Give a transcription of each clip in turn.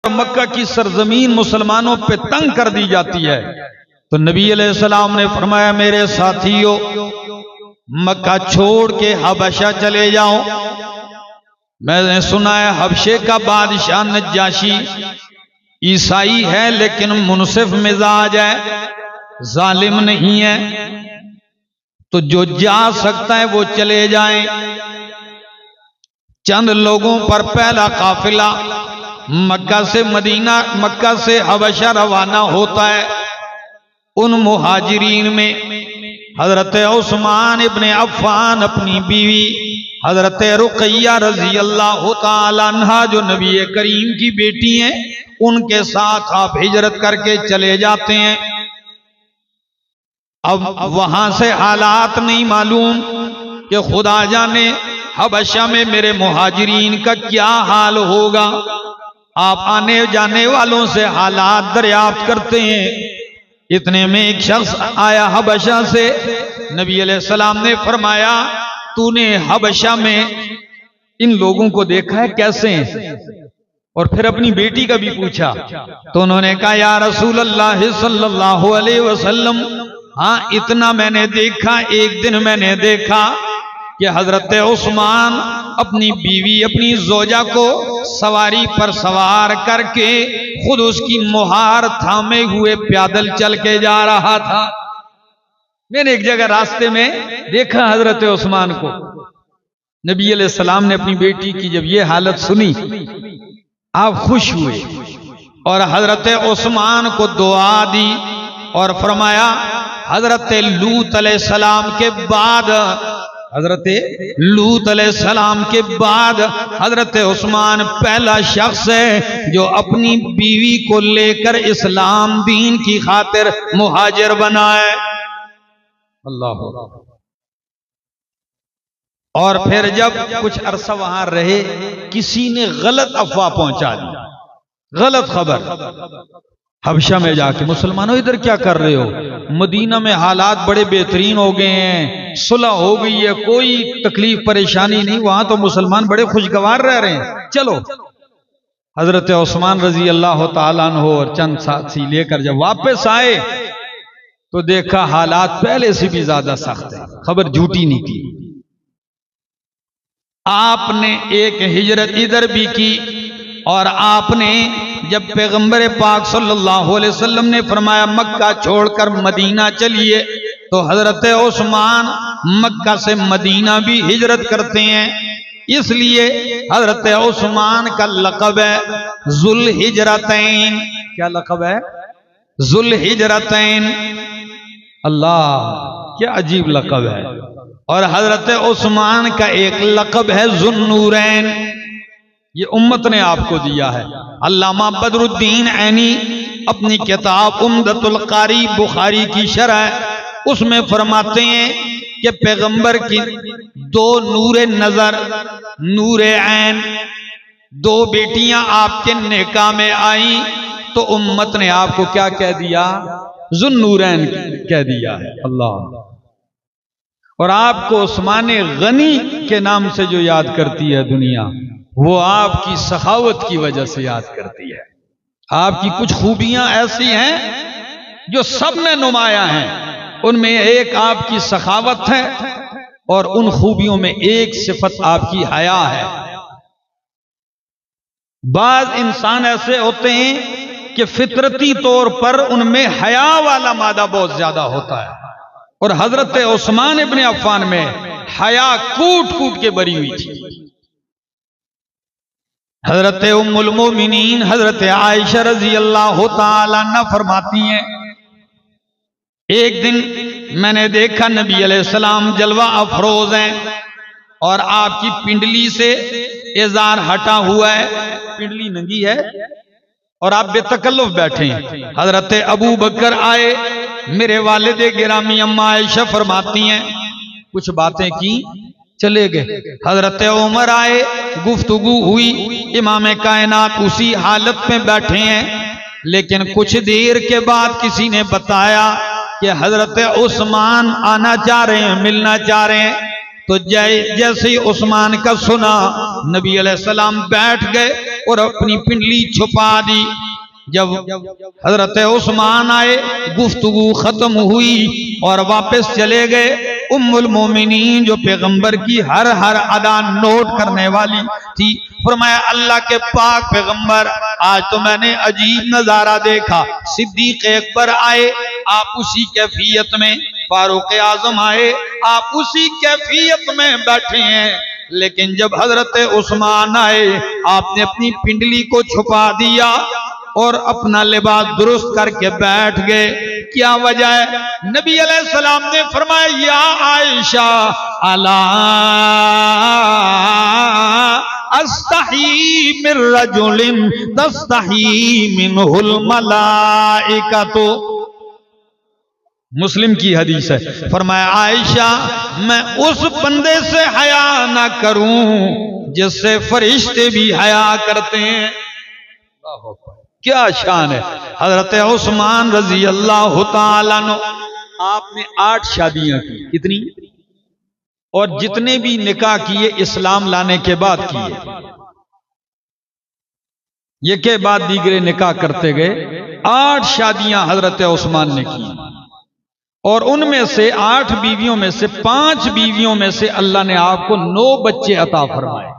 मक्का की सरजमीन मुसलमानों पे तंग कर दी जाती है। तो नबी अलैहिस्सलाम ने फरमाया, मेरे साथियों, मक्का छोड़ के हबशा चले जाओ। मैंने सुना है हबशे का बादशाह नज्जाशी ईसाई है, लेकिन मुनसिफ मिजाज है, जालिम नहीं है। तो जो जा सकता है वो चले जाए। चंद लोगों पर पहला काफिला मक्का से मदीना, मक्का से हबशा रवाना होता है। उन मुहाजिरीन में हजरत उस्मान इब्ने अफ़्फ़ान, अपनी बीवी हजरत रुक़ैया रज़ी अल्लाह तआला अन्हा, जो नबी करीम की बेटी हैं, उनके साथ आप हिजरत करके चले जाते हैं। अब वहां से हालात नहीं मालूम कि खुदा जाने हबशा में मेरे मुहाजिरीन का क्या हाल होगा। आप आने जाने वालों से हालात दरियाफ्त करते हैं। इतने में एक शख्स आया हबशा से। नबी अलैहिस्सलाम ने फरमाया, तूने हबशा में इन लोगों को देखा है कैसे हैं? और फिर अपनी बेटी का भी पूछा। तो उन्होंने कहा, या रसूल अल्लाह सल्लल्लाहु अलैहि वसल्लम, हाँ इतना मैंने देखा। एक दिन मैंने देखा कि हजरत उस्मान अपनी बीवी, अपनी जोजा को सवारी पर सवार करके खुद उसकी मुहार थामे हुए पैदल चल के जा रहा था। मैंने एक जगह रास्ते में देखा हजरत उस्मान को। नबी अलैहिस्सलाम ने अपनी बेटी की जब ये हालत सुनी, आप खुश हुए और हजरत उस्मान को दुआ दी और फरमाया, हजरत लूत अलैहिस्सलाम के बाद, हजरत लूत अलैहिस्सलाम के बाद हजरत उस्मान पहला शख्स है जो अपनी बीवी को लेकर इस्लाम दीन की खातिर मुहाजिर बना है। अल्लाह। और फिर जब कुछ अरसा वहां रहे, किसी ने गलत अफवाह पहुंचा दी, गलत खबर। हबशा में जाके, मुसलमानों इधर क्या कर रहे हो? मदीना में हालात बड़े बेहतरीन हो गए हैं, सुलह हो गई है, कोई तकलीफ परेशानी नहीं, वहां तो मुसलमान बड़े खुशगवार रह रहे हैं, चलो। हजरत उस्मान रजी अल्लाह तआला अन्हु और चंद साथी लेकर जब वापस आए तो देखा हालात पहले से भी ज्यादा सख्त है। खबर झूठी निकली। आपने एक हिजरत इधर भी की और आपने जब पैगंबर पाक सल्लल्लाहु अलैहि वसल्लम ने फरमाया मक्का छोड़कर मदीना चलिए, तो हजरत उस्मान मक्का से मदीना भी हिजरत करते हैं। इसलिए हजरत उस्मान का लक़ब है जुल हिजरतैन। क्या लक़ब है? जुल हिजरतैन। अल्लाह, क्या अजीब लक़ब है। और हजरत उस्मान का एक लक़ब है जुन्नूरैन। ये उम्मत ने आपको दिया है। अल्लामा बदरुद्दीन ऐनी अपनी किताब उम्दतुल कारी बुखारी की शरह उसमें फरमाते हैं कि पैगंबर की दो नूरे नजर, नूरे ऐन, दो बेटियां आपके निकाह में आई तो उम्मत ने आपको क्या कह दिया? जुन्नूरैन कह दिया है। अल्लाह। और आपको उस्मान गनी के नाम से जो याद करती है दुनिया, वो आपकी सखावत की वजह से याद करती है। आपकी कुछ खूबियां ऐसी हैं जो सब में नुमाया हैं। उनमें एक आपकी सखावत है और उन खूबियों में एक सिफत आपकी हया है। बाज इंसान ऐसे होते हैं कि फितरती तौर पर उनमें हया वाला मादा बहुत ज्यादा होता है, और हजरत उस्मान इब्ने अफ़्फ़ान में हया कूट कूट के भरी हुई थी। हजरत उम्मुल मोमिनीन हजरत आयशा रज़ी अल्लाह तआला अन्हा फरमाती हैं, एक दिन मैंने देखा नबी अलैहिस्सलाम जलवा अफरोज हैं और आपकी पिंडली से इज़ार हटा हुआ है, पिंडली नंगी है और आप बेतकल्लुफ बैठे हैं। हजरत अबू बकर आए, मेरे वालिद गिरामी अम्मा आयशा फरमाती हैं, कुछ बातें की चले गए। हजरत उमर आए, गुफ्तगू हुई, इमाम कायनात उसी हालत में बैठे हैं। लेकिन कुछ देर के बाद किसी ने बताया कि हजरत उस्मान आना चाह रहे हैं, मिलना चाह रहे हैं। तो जैसे ही उस्मान का सुना, नबी अलैहिस्सलाम बैठ गए और अपनी पिंडली छुपा दी। जब हजरत उस्मान आए, गुफ्तगू खत्म हुई और वापस चले गए। उम्मुल मोमिनीन जो पैगंबर की हर हर अदा नोट करने वाली थी, फरमाया अल्लाह के पाक पैगंबर, आज तो मैंने अजीब नजारा देखा। सिद्दीक अकबर आए, आप उसी कैफियत में, फारूक आजम आए, आप उसी कैफियत में बैठे हैं। लेकिन जब हजरत उस्मान आए, आपने अपनी पिंडली को छुपा दिया और अपना लिबास दुरुस्त करके बैठ गए। क्या वजह है? नबी अलैहिस्सलाम ने फरमाया, या आयशा अला अस्तही मिन रजुलिन तस्तही मिनहुल मलाइकतु। मुस्लिम की हदीस है। फरमाया आयशा, मैं उस बंदे से हया ना करूं जिससे फरिश्ते भी हया करते हैं। क्या शान है हजरत उस्मान रजी अल्लाह तआला अन्हु। आपने 8 शादियां की। कितनी? और जितने भी निकाह किए इस्लाम लाने के बाद किए, ये के बाद दीगरे निकाह करते गए। 8 शादियां हजरत उस्मान ने की और उनमें से 8 बीवियों में से 5 बीवियों में से अल्लाह ने आपको 9 बच्चे अता फरमाए।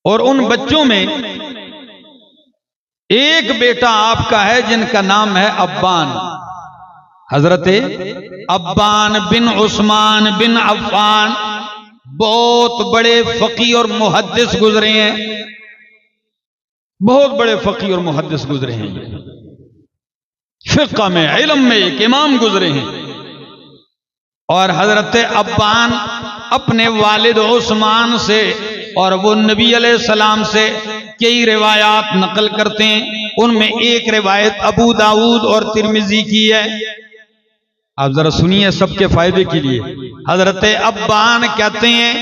और उन बच्चों में एक बेटा आपका है जिनका नाम है अब्बान। हजरत अब्बान बिन उस्मान बिन अफ़्फ़ान बहुत बड़े फकीह और मुहद्दिस गुजरे हैं। बहुत बड़े फकीह और मुहद्दिस गुजरे हैं। फिक़्ह में, इल्म में एक इमाम गुजरे हैं। और हजरत अब्बान अपने वालिद उस्मान से और वो नबी अलैहिस्सलाम से कई रिवायात नकल करते हैं। उनमें एक रिवायत अबू दाऊद और तिरमिजी की है। आप जरा सुनिए सबके फायदे के लिए। हजरत अब्बान कहते हैं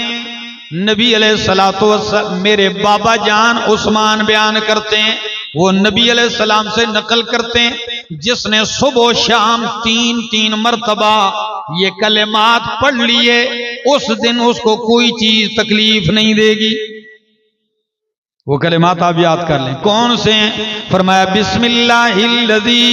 नबी अलैहिस्सलातु वस्सलाम, मेरे बाबा जान उस्मान बयान करते हैं, वो नबी अलैहिस्सलाम से नकल करते हैं, जिसने सुबह शाम 3-3 मरतबा ये कलेमात पढ़ लिए, उस दिन उसको कोई चीज तकलीफ नहीं देगी। वो कलेमात आप याद कर लें। कौन से हैं? फरमाया बिस्मिल्लाहिल्लज़ी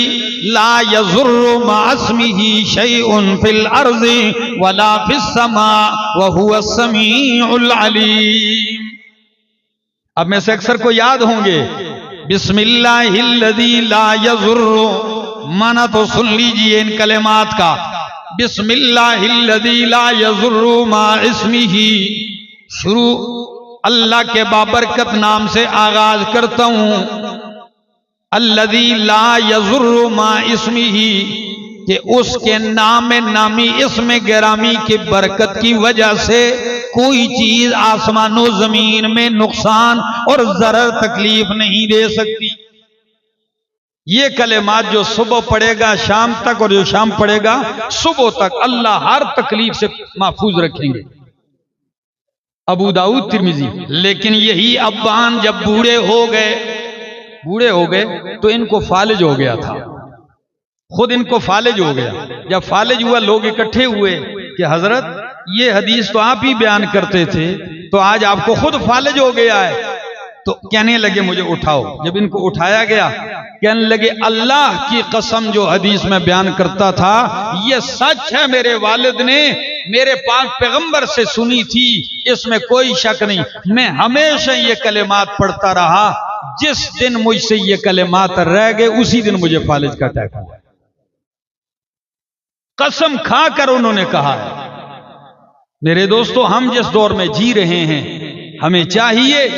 ला यज़ुर्रु मअस्मिही शैउन फिल अर्ज़ि वला फिस समा व हुवस समीउल अलीम। अब में से अक्सर को याद होंगे बिस्मिल्लाहिल्लज़ी ला यज़ुर्रु, माना तो सुन लीजिए इन कलेमात का। बिस्मिल्लाहिल्लज़ी ला यज़ुर्रु मअस्मिही, शुरू अल्लाह के बाबरकत नाम से आगाज करता हूं। अल्लज़ी ला यज़ुर्रु मा इस्मिही, कि उसके नाम नामी इसमें गिरामी की बरकत की वजह से कोई चीज आसमानों जमीन में नुकसान और जरर तकलीफ नहीं दे सकती। ये कलेमात जो सुबह पड़ेगा शाम तक और जो शाम पड़ेगा सुबह तक, अल्लाह हर तकलीफ से महफूज रखेंगे। अबू दाऊद तिरमिजी। लेकिन यही अब्बान जब बूढ़े हो गए तो इनको फालिज हो गया था। खुद इनको फालिज हो गया। जब फालिज हुआ लोग इकट्ठे हुए कि हजरत ये हदीस तो आप ही बयान करते थे, तो आज आपको खुद फालिज हो गया है। तो कहने लगे मुझे उठाओ। जब इनको उठाया गया, कहने लगे अल्लाह की कसम जो हदीस में बयान करता था ये सच है। मेरे वालिद ने मेरे पास पैगंबर से सुनी थी, इसमें कोई शक नहीं। मैं हमेशा ये कलेमात पढ़ता रहा। जिस दिन मुझसे ये कलेमात रह गए उसी दिन मुझे फालिज का अटैक हुआ। कसम खाकर उन्होंने कहा है। मेरे दोस्तों, हम जिस दौर में जी रहे हैं, हमें चाहिए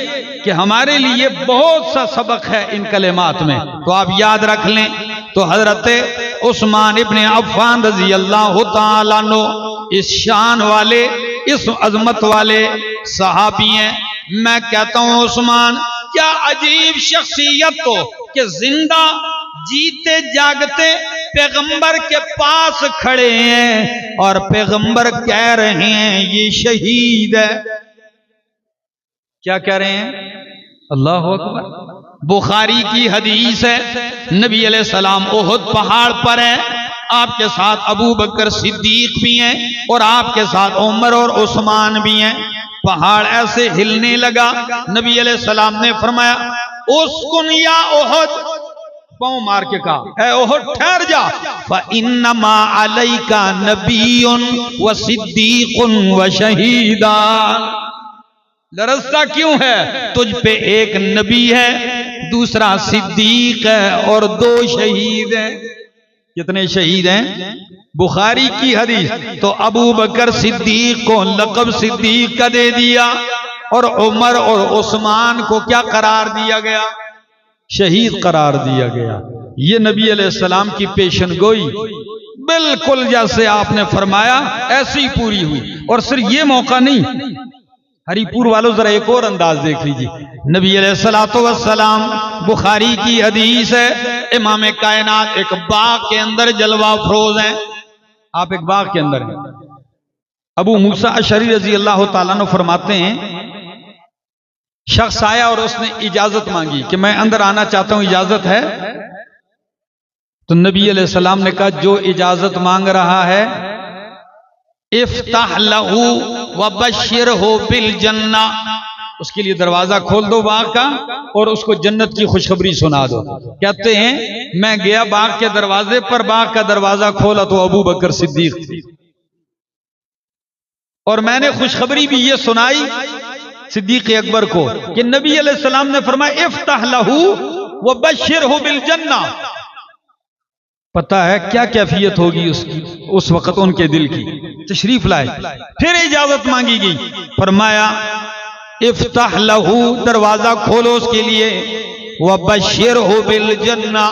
कि हमारे लिए बहुत सा सबक है इन कलेमात में, तो आप याद रख लें। तो हजरत उस्मान इब्ने अफ़्फ़ान रजी अल्लाह तआला अन्हु इस शान वाले, इस अजमत वाले सहाबी हैं। मैं कहता हूं उस्मान क्या अजीब शख्सियत हो कि जिंदा जीते जागते पैगंबर के पास खड़े हैं और पैगंबर कह रहे हैं ये शहीद है। क्या कह रहे हैं? अल्लाह अकबर। बुखारी की हदीस है, नबी अलैहिस्सलाम उहुद पहाड़ पर है, आपके साथ अबू बकर सिद्दीक भी हैं और आपके साथ उमर और उस्मान भी हैं। पहाड़ ऐसे हिलने लगा। नबी अलैहिस्सलाम ने फरमाया उस्कुन या ओहद, पाँव मार के कहा ऐ ओहद ठहर जा, फइन्नमा अलैका नबियुन व सिद्दीकुन व शहीदान। लरज़ता क्यों है? तुझ पे एक नबी है, दूसरा सिद्दीक है और 2 शहीद हैं। कितने शहीद हैं? बुखारी की हदीस। तो अबू बकर सिद्दीक को लक़ब सिद्दीक का दे दिया और उमर और उस्मान को क्या करार दिया गया? शहीद करार दिया गया। ये नबी अलैहिस्सलाम की पेशन गोई बिल्कुल जैसे आपने फरमाया ऐसी ही पूरी हुई। और सिर्फ ये मौका नहीं, हरिपुर वालों जरा एक और अंदाज देख लीजिए। नबी अलैहिस्सलातु वस्सलाम, बुखारी की हदीस है, इमाम कायनात एक बाग के अंदर जलवा फरोज हैं। आप एक बाग के अंदर हैं। अबू मूसा अशरी रजी अल्लाह ताला अन्हु फरमाते हैं शख्स आया और उसने इजाजत मांगी कि मैं अंदर आना चाहता हूं, इजाजत है? तो नबी अलैहिस्सलाम ने कहा जो इजाजत मांग रहा है इफ्ताह लहू व बश्शिरहु बिल जन्ना, उसके लिए दरवाजा खोल दो बाग का और उसको जन्नत की खुशखबरी सुना दो। कहते हैं मैं गया बाग के दरवाजे पर, बाग का दरवाजा खोला तो अबू बकर सिद्दीक थी और मैंने खुशखबरी भी ये सुनाई सिद्दीक अकबर को कि नबी अलैहिस्सलाम ने फरमाया इफ्ताह लहू व बश्शिरहु बिल जन्ना। पता है क्या कैफियत होगी उसकी उस वक्त उनके दिल की। तशरीफ लाए, फिर इजाजत मांगी गई, फरमाया इफ्ताह लहू, दरवाजा खोलो उसके लिए, व बश्शिरहु बिल जन्ना,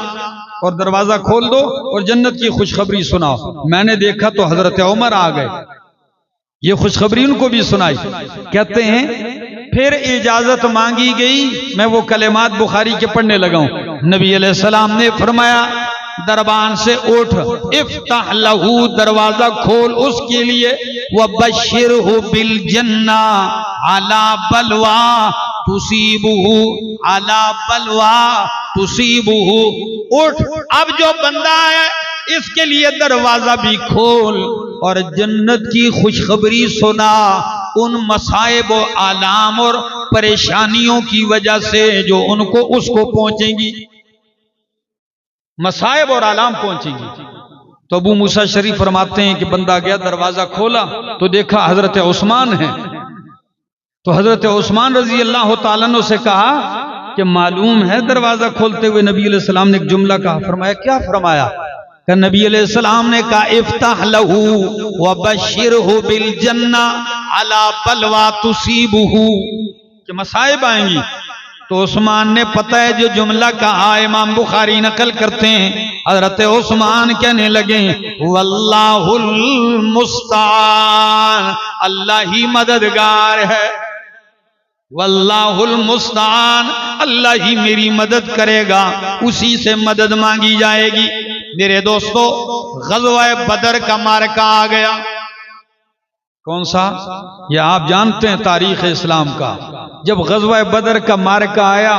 और दरवाजा खोल दो और जन्नत की खुशखबरी सुनाओ। मैंने देखा तो हजरत उमर आ गए, ये खुशखबरी उनको भी सुनाई। कहते हैं फिर इजाजत मांगी गई, मैं वो कलेमात बुखारी के पढ़ने लगा हूं। नबी अलैहिस्सलाम ने फरमाया दरबान से उठ, इफ्ताह लहू, दरवाजा खोल उसके लिए, व बश्शिरहु बिल जन्ना अला बलवा तुसीबुहु, अला बलवा तुसीबुहु। उठ, अब जो बंदा है इसके लिए दरवाजा भी खोल और जन्नत की खुशखबरी सुना, उन मसाइब और आलाम और परेशानियों की वजह से जो उनको उसको पहुंचेंगी, मसाइब और आलाम पहुंचेंगी। तो अबू मूसा शरीफ फरमाते हैं कि बंदा गया, दरवाजा खोला तो देखा हजरत उस्मान है। तो हजरत उस्मान रजी अल्लाह ताला अन्हु से कहा कि मालूम है दरवाजा खोलते हुए नबी अलैहिस्सलाम ने एक जुमला कहा। फरमाया क्या फरमाया? नबी अलैहिस्सलाम ने कहा इफ्ताह लहू व बश्शिरहु बिल जन्ना अला बलवा तुसीबुहु, कि मसाइब आएंगी। तो उस्मान ने, पता है जो जुमला कहा, इमाम बुखारी नकल करते हैं, हजरत उस्मान कहने लगे वल्लाहुल मुस्तान, अल्लाह ही मददगार है, वल्लाहुल मुस्तान, अल्लाह ही मेरी मदद करेगा, उसी से मदद मांगी जाएगी। मेरे दोस्तों, ग़ज़वा बदर का मारका आ गया। कौन सा? ये आप जानते हैं तारीख इस्लाम का। जब ग़ज़वा बदर का मारका आया,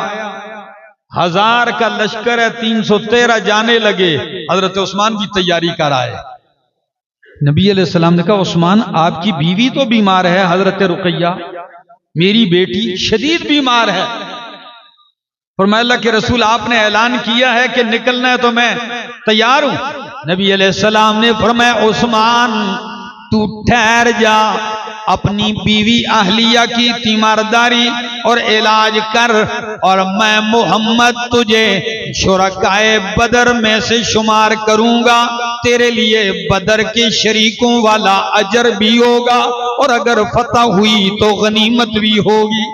1000 का लश्कर है, 313 जाने लगे, हजरत उस्मान की तैयारी कर आए। नबी अलैहिस्सलाम ने कहा उस्मान आपकी बीवी तो बीमार है, हजरत रुकैया मेरी बेटी शदीद बीमार है। फरमाया अल्लाह के रसूल आपने ऐलान किया है कि निकलना है तो मैं तैयार हूं। नबी अलैहिस्सलाम ने फरमाया उस्मान तू ठहर जा, अपनी बीवी अहलिया की तीमारदारी और इलाज कर, और मैं मोहम्मद तुझे शुरकाए बदर में से शुमार करूंगा, तेरे लिए बदर के शरीकों वाला अजर भी होगा और अगर फतह हुई तो गनीमत भी होगी।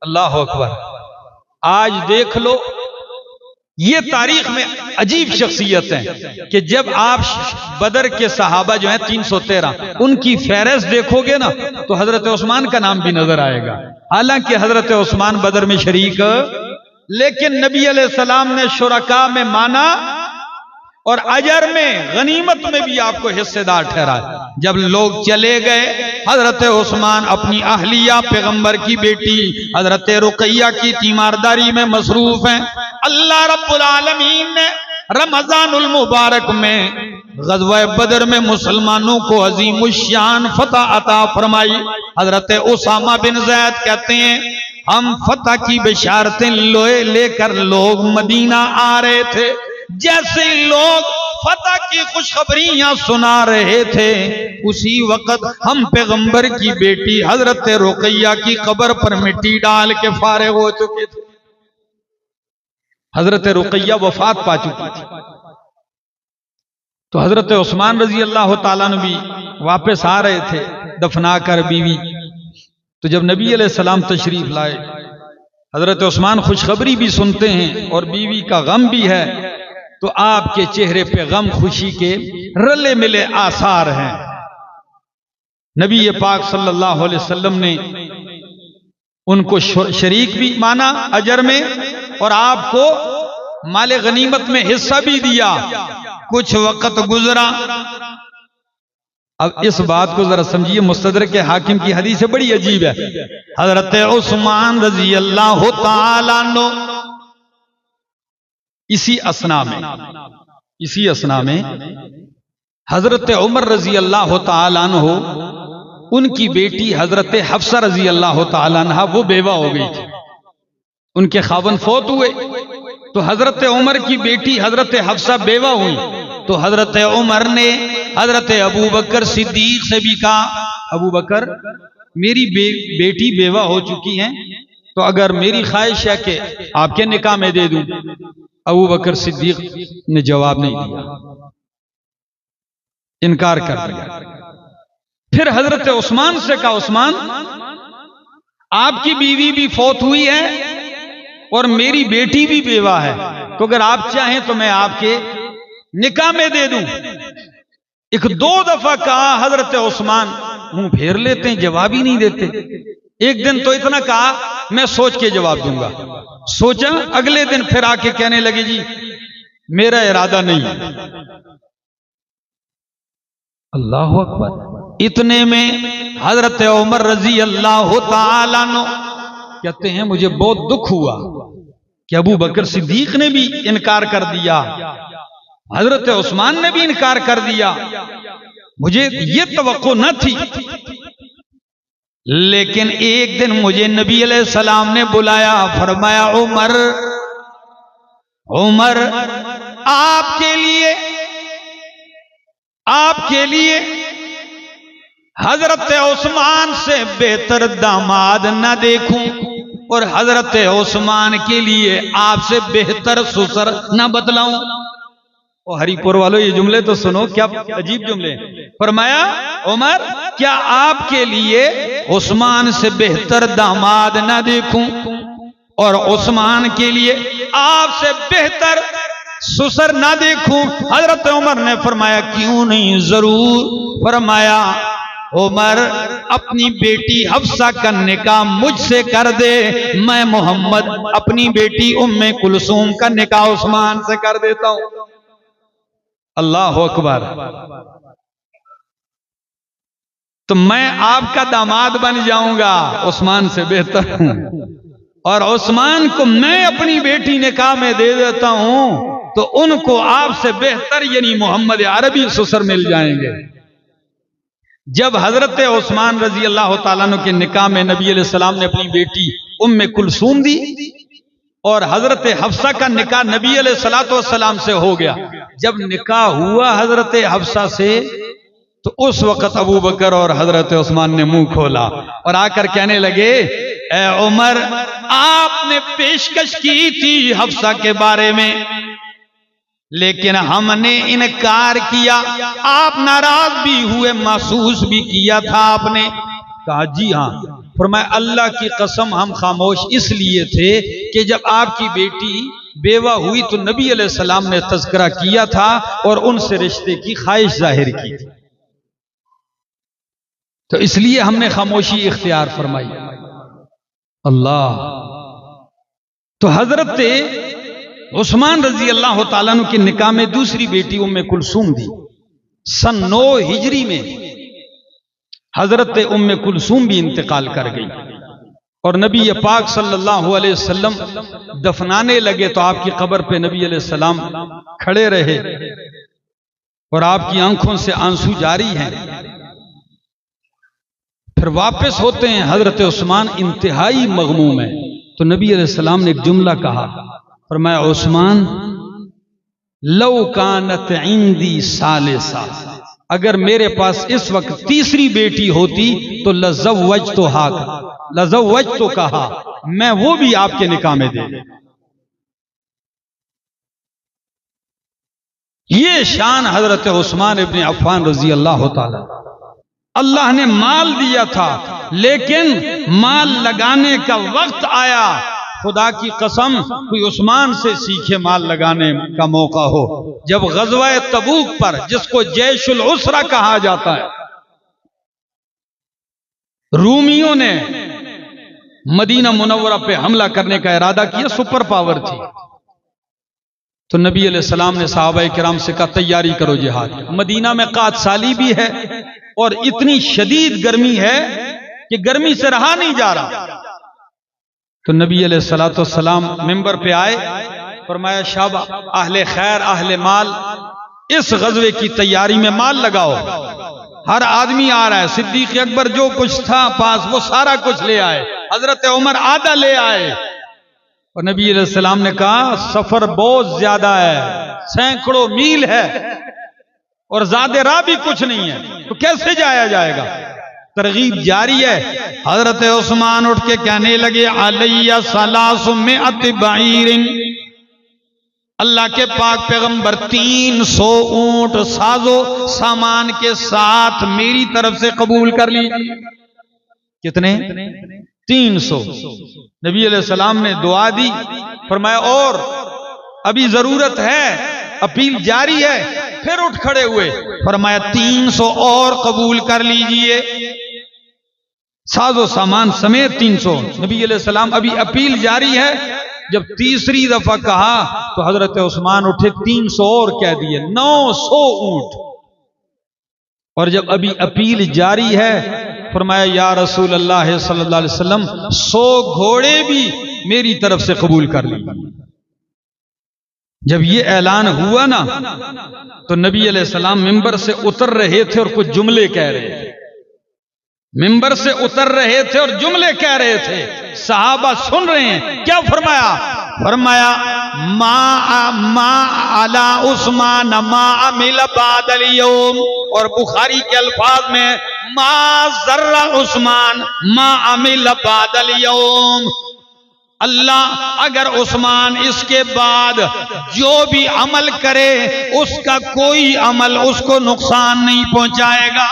अल्लाह अकबर। आज देख लो, ये तारीख में अजीब शख्सियत है कि जब आप बदर के सहाबा जो हैं 313, उनकी फहरिस्त देखोगे ना तो हजरत उस्मान का नाम भी नजर आएगा। हालांकि हजरत उस्मान बदर में शरीक, लेकिन नबी अलैहिस्सलाम ने शुरका में माना और अजर में, गनीमत में भी आपको हिस्सेदार ठहराया। जब लोग चले गए, हजरत उस्मान अपनी अहलिया पैगंबर की बेटी हजरत रुकैया की तीमारदारी में मसरूफ हैं। अल्लाह रब्बुल आलमीन ने रमजानुल मुबारक में ग़ज़वा बदर में मुसलमानों को अजीम शान फतह अता फरमाई। हजरत उसामा बिन ज़ैद कहते हैं हम फतह की बिशारतें लेकर लोग मदीना आ रहे थे, जैसे लोग फतह की खुशखबरियां सुना रहे थे उसी वक्त हम पैगंबर की बेटी हजरत रुकैया की कब्र पर मिट्टी डाल के फारिग हो चुके थे। हजरत रुकैया वफात पा चुकी थी। तो हजरत उस्मान रजी अल्लाह ताला अन्हु भी वापस आ रहे थे दफना कर बीवी। तो जब नबी अलैहिस्सलाम तशरीफ लाए, हजरत उस्मान खुशखबरी भी सुनते हैं और बीवी का गम भी है, तो आपके चेहरे पे गम खुशी के रले मिले आसार हैं। नबी पाक सल्लल्लाहु अलैहि वसल्लम ने उनको शरीक भी माना अजर में और आपको माले गनीमत में हिस्सा भी दिया। कुछ वक्त गुजरा। अब इस बात को जरा समझिए, मुस्तदरक के हाकिम की हदीस बड़ी अजीब है। हजरत उस्मान रजी अल्लाह ताला अन्हु इसी असना में हजरत उमर रजी अल्लाह ताला अन्हु, उनकी बेटी हजरत हफ्सा रजी अल्लाह ताला अन्हा वो बेवा हो गई थी, उनके खावन फौत हुए। तो हजरत उमर की बेटी हजरत हफ्सा बेवा हुई। तो हजरत उमर ने हजरत अबू बकर सिद्दीक से भी कहा, अबू बकर मेरी बेटी बेवा हो चुकी हैं, तो अगर मेरी ख्वाहिश है कि आपके निकाह में दे दूं। अबू बकर सिद्दीक ने जवाब नहीं दिया, इनकार कर दिया। फिर हजरत उस्मान से कहा, उस्मान आपकी बीवी भी फौत हुई है और मेरी बेटी भी बेवा है, तो अगर आप चाहें तो मैं आपके निकाह में दे दूं। एक दो दफा कहा, हजरत उस्मान मुंह फेर लेते हैं, जवाब ही नहीं देते। एक दिन तो इतना कहा मैं सोच के जवाब दूंगा। सोचा, अगले दिन फिर आके कहने लगे जी मेरा इरादा नहीं है। अल्लाह अकबर। इतने में हजरत उमर रजी अल्लाह ताला अन्हु कहते हैं मुझे बहुत दुख हुआ कि अबू बकर सिद्दीक ने भी इनकार कर दिया, हजरत उस्मान ने भी इनकार कर दिया, मुझे ये तवक्को न थी। लेकिन एक दिन मुझे नबी अलैहिस्सलाम ने बुलाया, फरमाया उमर उमर आपके लिए हजरत उस्मान से बेहतर दामाद न देखूं और हजरत उस्मान के लिए आपसे बेहतर ससुर न बतलाऊं। और हरिपुर वालों ये जुमले तो सुनो, क्या अजीब जुमले। फरमाया उमर क्या आपके लिए उस्मान से बेहतर दामाद ना देखूं और उस्मान के लिए आपसे बेहतर ससुर ना देखूं। हजरत उमर ने फरमाया क्यों नहीं, जरूर। फरमाया उमर अपनी बेटी हफ्सा का निकाह मुझसे कर दे, मैं मोहम्मद अपनी बेटी उम्मे कुलसूम का निकाह उस्मान से कर देता हूं। अल्लाह अकबर। तो मैं आपका दामाद बन जाऊंगा, उस्मान से बेहतर हूं, और उस्मान को मैं अपनी बेटी निकाह में दे देता हूं तो उनको आपसे बेहतर यानी मोहम्मद अरबी ससुर मिल जाएंगे। जब हजरत उस्मान रजी अल्लाह ताला अन्हु के निकाह में नबी अलैहिस्सलाम ने अपनी बेटी उम्मे कुलसूम दी और हजरत हफ्सा का निकाह नबी अलैहिस्सलाम से हो गया। जब निकाह हुआ हजरत हफ्सा से तो उस वक्त अबू बकर और हजरत उस्मान ने मुंह खोला और आकर कहने लगे, ए उमर आपने पेशकश की थी हफ्सा के बारे में लेकिन हमने इनकार किया, आप नाराज भी हुए, महसूस भी किया था आपने। कहा जी हाँ। फरमाया अल्लाह की कसम हम खामोश इसलिए थे कि जब आपकी बेटी बेवा हुई तो नबी अलैहिस्सलाम ने तज़किरा किया था और उनसे रिश्ते की ख्वाहिश जाहिर की, तो इसलिए हमने खामोशी इख्तियार फरमाई। अल्लाह। तो हजरत उस्मान रजी अल्लाह ताला अन्हु के निकाह में दूसरी बेटी उम्मे कुलसूम दी। सन 9 हिजरी में हजरत उम्मे कुलसूम भी इंतकाल कर गई और नबी पाक सल्लल्लाहु अलैहि वसल्लम दफनाने लगे तो आपकी कब्र पे नबी अलैहि सलाम खड़े रहे और आपकी आंखों से आंसू जारी हैं। फिर वापस होते हैं, हजरत उस्मान इंतहाई मगमूम है। तो नबी अलैहिस्सलाम ने एक जुमला कहा, फरमाया उस्मान लौ कानत इंदी सालिसा, अगर मेरे पास इस वक्त तीसरी बेटी होती तो लज़व्वज तो कहा, मैं वो भी आपके निकाह में दे। ये शान हजरत उस्मान इब्न अफ़्फ़ान रजी अल्लाह ताला। अल्लाह ने माल दिया था, लेकिन माल लगाने का वक्त आया, खुदा की कसम कोई उस्मान से सीखे माल लगाने का मौका हो। जब गज़वा तबूक पर, जिसको जैशुल उसरा कहा जाता है, रूमियों ने मदीना मुनव्वरा पे हमला करने का इरादा किया, सुपर पावर थी। तो नबी अलैहिस्सलाम ने सहाबाए किराम से कहा तैयारी करो जिहाद। मदीना में कात साली भी है और इतनी शदीद गर्मी है कि गर्मी से रहा नहीं जा रहा। तो नबी अलैहिस्सलाम मिंबर पे आए, फरमाया शाबा अहले खैर अहले माल, इस गज़वे की तैयारी में माल लगाओ। हर आदमी आ रहा है। सिद्दीक़ अकबर जो कुछ था पास वो सारा कुछ ले आए, हजरत उमर आधा ले आए। और नबी अलैहिस्सलाम ने कहा सफर बहुत ज्यादा है, सैकड़ों मील है और ज़्यादा राह भी कुछ नहीं है, तो कैसे जाया जाएगा। तरगीब जारी है। हजरत उस्मान उठ के कहने लगे अलैया सलासु मिअत बाइरिन, अल्लाह के पाक पैगंबर 300 ऊंट साजो सामान के साथ मेरी तरफ से कबूल कर लीजिए। कितने? 300। नबी अलैहिस्सलाम ने दुआ दी, फरमाया और अभी जरूरत है, अपील जारी है। फिर उठ खड़े हुए, फरमाया 300 और कबूल कर लीजिए, साजो सामान समेत 300। नबी अलैहिस्सलाम अभी अपील जारी है। जब तीसरी दफा कहा तो हजरत उस्मान उठे, 300 और कह दिए, 900 ऊंट। और जब अभी अपील जारी है, फरमाया या रसूल अल्लाह सल्लल्लाहु अलैहि वसल्लम 100 घोड़े भी मेरी तरफ से कबूल कर लीजिए। जब ये ऐलान हुआ ना, तो नबी अलैहिस्सलाम मिंबर से उतर रहे थे और कुछ जुमले कह रहे थे। मिंबर से उतर रहे थे और जुमले कह रहे थे, सहाबा सुन रहे हैं। क्या फरमाया? फरमाया मा अला उस्मान मा अमिल बादल यौम, और बुखारी के अल्फाज में मा जर्रा उस्मान मा अमिल बादल यौम, अल्लाह अगर उस्मान इसके बाद जो भी अमल करे उसका कोई अमल उसको नुकसान नहीं पहुंचाएगा।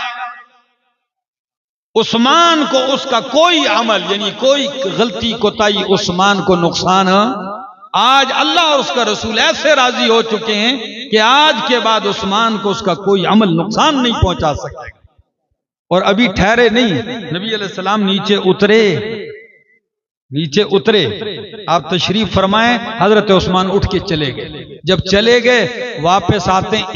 उस्मान को उसका कोई अमल, यानी कोई गलती कोताही उस्मान को नुकसान। आज अल्लाह और उसका रसूल ऐसे राजी हो चुके हैं कि आज के बाद उस्मान को उसका कोई अमल नुकसान नहीं पहुंचा सकता। और अभी ठहरे नहीं, नबी अलैहिस्सलाम नीचे उतरे, आप तशरीफ फरमाएं। हजरत उस्मान उठ के चले गए। जब चले गए वापस आते हैं,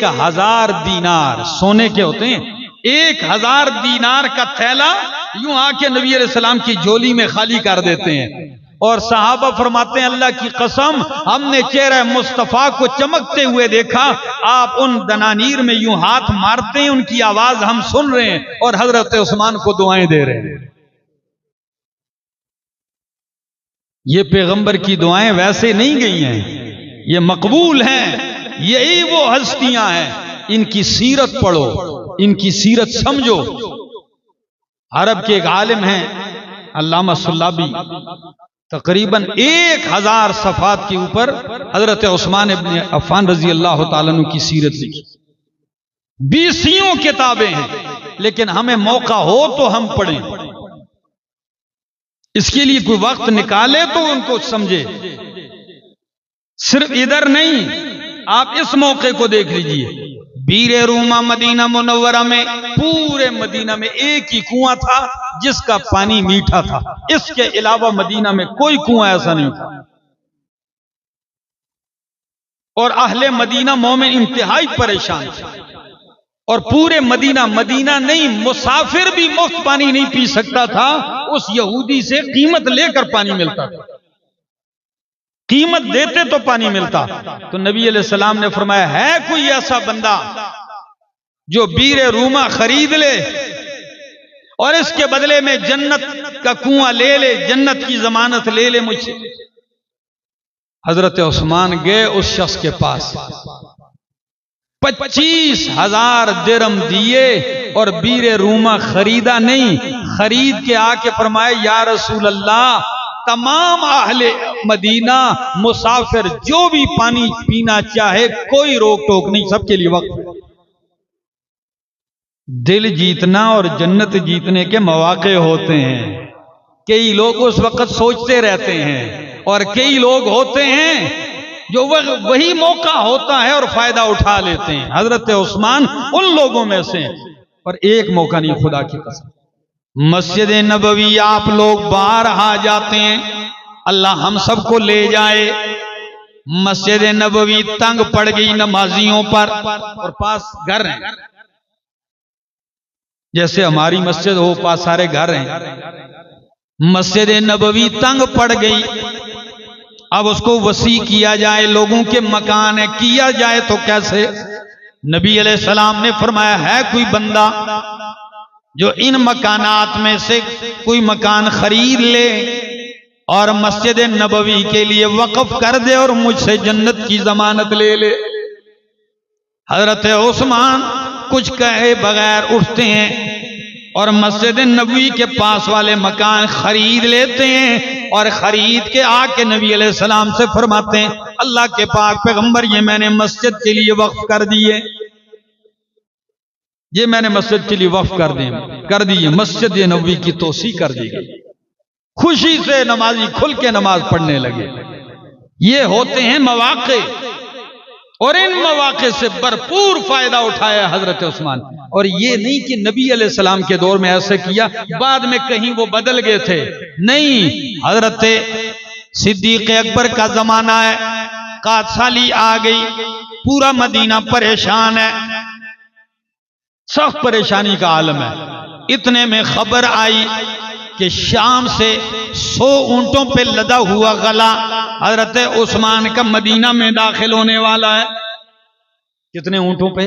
1000 दीनार सोने के होते हैं, 1000 दीनार का थैला यूं आके नबी अलैहिस्सलाम की झोली में खाली कर देते हैं। और सहाबा फरमाते हैं अल्लाह की कसम हमने चेहरा मुस्तफा को चमकते हुए देखा, आप उन दनानीर में यूं हाथ मारते हैं, उनकी आवाज हम सुन रहे हैं और हजरत उस्मान को दुआएं दे रहे हैं। ये पैगंबर की दुआएं वैसे नहीं गई हैं, ये मकबूल हैं। यही वो हस्तियां हैं, इनकी सीरत पढ़ो, इनकी सीरत समझो। अरब के एक आलिम हैं अल्लामा सुल्लाबी, तकरीबन 1000 सफ़ात के ऊपर हजरत उस्मान इब्न अफ़्फ़ान रजी अल्लाह ताला अन्हु की सीरत लिखी। 20 किताबें हैं, लेकिन हमें मौका हो तो हम पढ़ें। इसके लिए कोई वक्त निकाले तो उनको समझे। सिर्फ इधर नहीं, आप इस मौके को देख लीजिए। बीरे रूमा मदीना मुनव्वरा में, पूरे मदीना में एक ही कुआं था जिसका पानी मीठा था। इसके अलावा मदीना में कोई कुआं ऐसा नहीं था। और अहले मदीना मोमिन इंतहाई परेशान थे। और पूरे मदीना नहीं, मुसाफिर भी मुफ्त पानी नहीं पी सकता था, उस यहूदी से कीमत लेकर पानी मिलता था। कीमत देते तो पानी मिलता। तो नबी अलैहिस्सलाम ने फरमाया, है कोई ऐसा बंदा जो बीर रूमा खरीद ले और इसके बदले में जन्नत का कुआं ले ले, जन्नत की जमानत ले ले मुझसे। हजरत उस्मान गए उस शख्स के पास, 25,000 दिरहम दिए और बीर रूमा खरीदा नहीं, खरीद के आके फरमाया, या रसूल अल्लाह, तमाम अहले मदीना मुसाफिर जो भी पानी पीना चाहे कोई रोक टोक नहीं, सबके लिए वक्त। दिल जीतना और जन्नत जीतने के मौके होते हैं। कई लोग उस वक्त सोचते रहते हैं और कई लोग होते हैं जो वही मौका होता है और फायदा उठा लेते हैं। हजरत उस्मान उन लोगों में से, और एक मौका नहीं, खुदा की कसम। मस्जिद नबवी आप लोग बाहर आ जाते हैं, अल्लाह हम सबको ले जाए। मस्जिद नबवी तंग पड़ गई नमाजियों पर, और पास घर हैं, जैसे हमारी मस्जिद हो, पास सारे घर हैं। मस्जिद नबवी तंग पड़ गई, अब उसको वसी किया जाए, लोगों के मकान है, किया जाए तो कैसे? नबी अलैहिस्सलाम ने फरमाया, है कोई बंदा जो इन मकानात में से कोई मकान खरीद ले और मस्जिद नबवी के लिए वक्फ कर दे और मुझसे जन्नत की जमानत ले ले। हजरत उस्मान कुछ कहे बगैर उठते हैं और मस्जिद नबवी के पास वाले मकान खरीद लेते हैं और खरीद के आके नबी अलैहिस्सलाम से फरमाते हैं, अल्लाह के पाक पैगंबर, ये मैंने मस्जिद के लिए वक्फ कर दिए, ये मैंने मस्जिद के लिए वक्फ कर दिए। मस्जिद नबवी की तोसी कर दी गई। खुशी से नमाजी खुल के नमाज पढ़ने लगे। ये होते हैं मौके, और इन मौके से भरपूर फायदा उठाया हजरत उस्मान। और ये नहीं कि नबी अलैहिस्सलाम के दौर में ऐसे किया, बाद में कहीं वो बदल गए थे, नहीं। हजरत सिद्दीक अकबर का जमाना है, कादसाली आ गई, पूरा मदीना परेशान है, सख्त परेशानी का आलम है। इतने में खबर आई कि शाम से 100 ऊंटों पे लदा हुआ गला हजरत उस्मान का मदीना में दाखिल होने वाला है। कितने ऊंटों पे?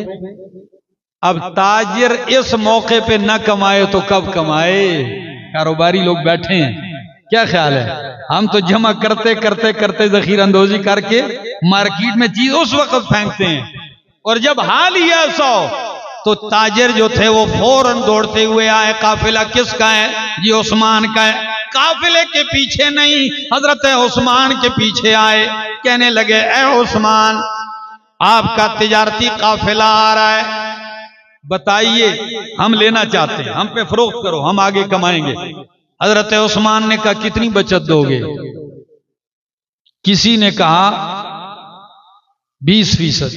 अब ताजिर इस मौके पे न कमाए तो कब कमाए? कारोबारी लोग बैठे हैं, क्या ख्याल है? हम तो जमा करते करते करते जखीर अंदोजी करके मार्केट में चीज उस वक्त फेंकते हैं, और जब हाल ही ऐसा हो तो ताजिर जो थे वो फौरन दौड़ते हुए आए। काफिला किसका है? ये उस्मान का है। काफिले के पीछे नहीं, हजरत उस्मान के पीछे आए, कहने लगे, ए उस्मान, आपका तिजारती काफिला आ रहा है, बताइए, हम लेना चाहते हैं, हम पे फरोख्त करो, हम आगे कमाएंगे। हजरत उस्मान ने कहा, कितनी बचत दोगे? किसी ने कहा 20%,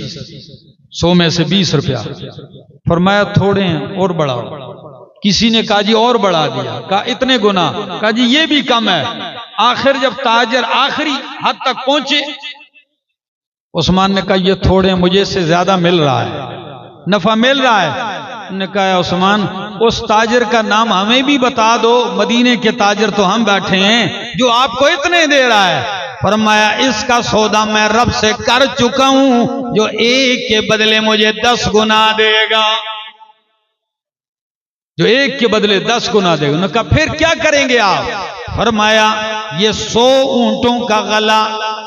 100 में से 20 रुपया। फरमाया थोड़े हैं, और बढ़ाओ। किसी ने कहा जी और बढ़ा दिया, कहा इतने गुना, कहा जी ये भी कम है। आखिर जब ताजिर आखिरी हद तक पहुंचे, उस्मान ने कहा ये थोड़े, मुझे से ज्यादा मिल रहा है, नफा मिल रहा है। उन्होंने कहा उस्मान, उस ताजिर का नाम हमें भी बता दो, मदीने के ताजिर तो हम बैठे हैं, जो आपको इतने दे रहा है। फरमाया इसका सौदा मैं रब से कर चुका हूं, जो एक के बदले मुझे 10 गुना देगा, जो एक के बदले 10 गुना देगा। उन्होंने कहा फिर क्या करेंगे आप? फरमाया ये 100 ऊंटों का गला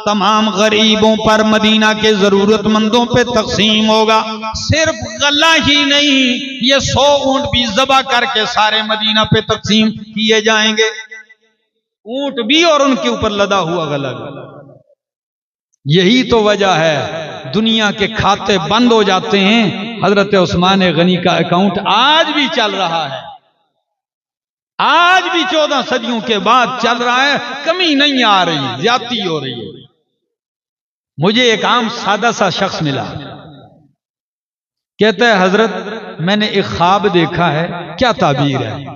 तमाम गरीबों पर, मदीना के जरूरतमंदों पे तकसीम होगा। सिर्फ गला ही नहीं, ये 100 ऊंट भी ज़बा करके सारे मदीना पे तकसीम किए जाएंगे, ऊंट भी और उनके ऊपर लदा हुआ गला भी। यही तो वजह है दुनिया के खाते बंद हो जाते हैं। हजरत उस्मान गनी का अकाउंट आज भी चल रहा है, आज भी 14 सदियों के बाद चल रहा है, कमी नहीं आ रही, ज्यादती हो रही है। मुझे एक आम सादा सा शख्स मिला, कहता है हजरत मैंने एक ख्वाब देखा है, क्या ताबीर है?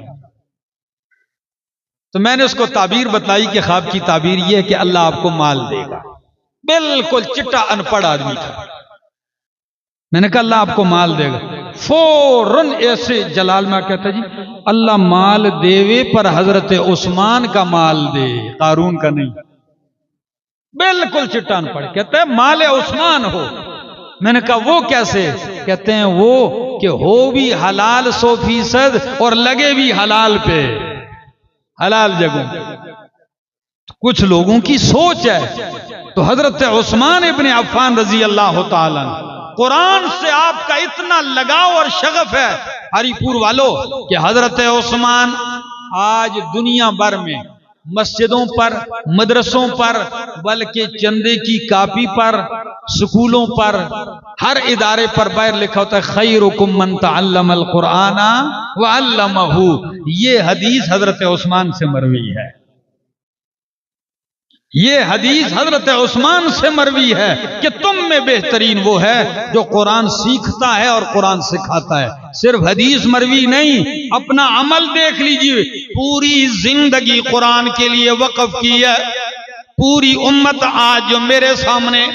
तो मैंने उसको ताबीर बताई कि ख्वाब की ताबीर यह है कि अल्लाह आपको माल देगा। बिल्कुल चिट्टा अनपढ़ आदमी था। मैंने कहा अल्लाह आपको माल देगा। फौरन ऐसे जलाल में कहता जी अल्लाह माल देवे पर हजरत उस्मान का माल दे, कारून का नहीं। बिल्कुल चट्टान पड़े। कहते हैं माले उस्मान हो। मैंने कहा वो कैसे? कहते हैं वो कि हो भी हलाल 100% और लगे भी हलाल पे, हलाल जगहों। कुछ लोगों की सोच है। तो हजरत उस्मान इब्ने अफ़्फ़ान रजी अल्लाह ताला, कुरान से आपका इतना लगाव और शगफ है हरिपुर वालों कि हजरत उस्मान आज दुनिया भर में मस्जिदों पर, मदरसों पर, बल्कि चंदे की कापी पर, स्कूलों पर, हर इदारे पर बाहर लिखा होता है खैरुकुम मन तअल्लमल कुराना व अल्लमहु। ये हदीस हजरत उस्मान से मरवी है। ये हदीस हजरत उस्मान से मरवी है कि तुम में बेहतरीन वो है जो कुरान सीखता है और कुरान सिखाता है। सिर्फ हदीस मरवी नहीं, अपना अमल देख लीजिए। पूरी जिंदगी कुरान के लिए वक्फ की है। पूरी उम्मत आज जो मेरे सामने,